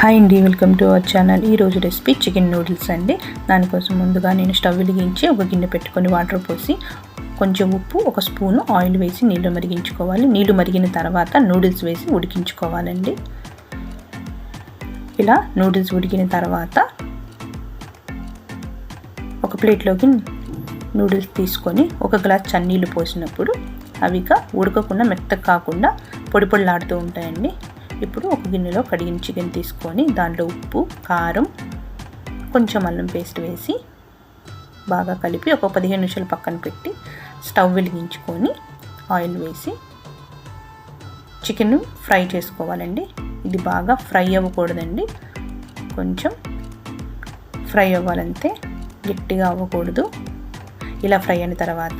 Hi అండి, welcome to our channel. ఈరోజు recipe chicken noodles అండి. దానికోసం ముందుగా నేను స్టవ్ వెలిగించి ఒక గిన్నె పెట్టుకొని వాటర్ పోసి కొంచెం ఉప్పు, ఒక స్పూను ఆయిల్ వేసి నీళ్ళు మరిగించుకోవాలి. నీళ్ళు మరిగిన తర్వాత నూడిల్స్ వేసి ఉడికించుకోవాలండి. ఇలా నూడిల్స్ ఉడికిన తర్వాత ఒక ప్లేట్లోకి నూడిల్స్ తీసుకొని ఒక గ్లాస్ చన్నీళ్ళు పోసినప్పుడు అవిగా ఉడకకుండా మెత్తగా కాకుండా పొడి పొడిలాడుతూ ఉంటాయండి. ఇప్పుడు ఒక గిన్నెలో కడిగిన చికెన్ తీసుకొని దాంట్లో ఉప్పు, కారం, కొంచెం అల్లం పేస్ట్ వేసి బాగా కలిపి ఒక 15 నిమిషాలు పక్కన పెట్టి స్టవ్ వెలిగించుకొని ఆయిల్ వేసి చికెన్ ఫ్రై చేసుకోవాలండి. ఇది బాగా ఫ్రై అవ్వకూడదండి, కొంచెం ఫ్రై అవ్వాలంతే, గట్టిగా అవ్వకూడదు. ఇలా ఫ్రై అయిన తర్వాత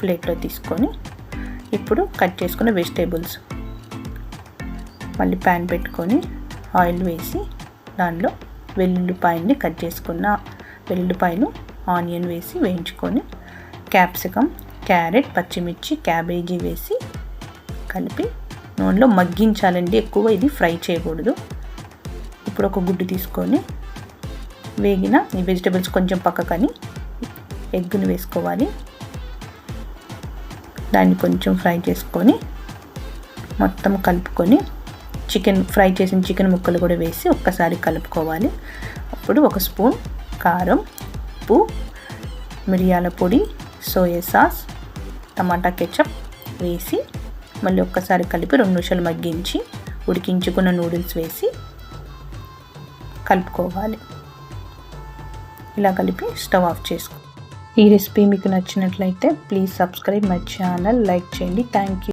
ప్లేట్లో తీసుకొని ఇప్పుడు కట్ చేసుకున్న వెజిటేబుల్స్ మళ్ళీ ప్యాన్ పెట్టుకొని ఆయిల్ వేసి దానిలో వెల్లుల్లిపాయని కట్ చేసుకున్న వెల్లుల్లిపాయలు, ఆనియన్ వేసి వేయించుకొని క్యాప్సికమ్, క్యారెట్, పచ్చిమిర్చి, క్యాబేజీ వేసి కలిపి నూనెలో మగ్గించాలండి. ఎక్కువ ఇది ఫ్రై చేయకూడదు. ఇప్పుడు ఒక గుడ్డు తీసుకొని వేగిన ఈ వెజిటేబుల్స్ కొంచెం పక్కకని ఎగ్గును వేసుకోవాలి. దాన్ని కొంచెం ఫ్రై చేసుకొని మొత్తం కలుపుకొని చికెన్ ఫ్రై చేసిన చికెన్ ముక్కలు కూడా వేసి ఒక్కసారి కలుపుకోవాలి. అప్పుడు ఒక స్పూన్ కారం, ఉప్పు, మిరియాల పొడి, సోయా సాస్, టమాటా కెచప్ వేసి మళ్ళీ ఒక్కసారి కలిపి 2 నిమిషాలు మగ్గించి ఉడికించుకున్న నూడిల్స్ వేసి కలుపుకోవాలి. ఇలా కలిపి స్టవ్ ఆఫ్ చేసుకో. ఈ రెసిపీ మీకు నచ్చినట్లయితే please subscribe my channel, like చేయండి. Thank you.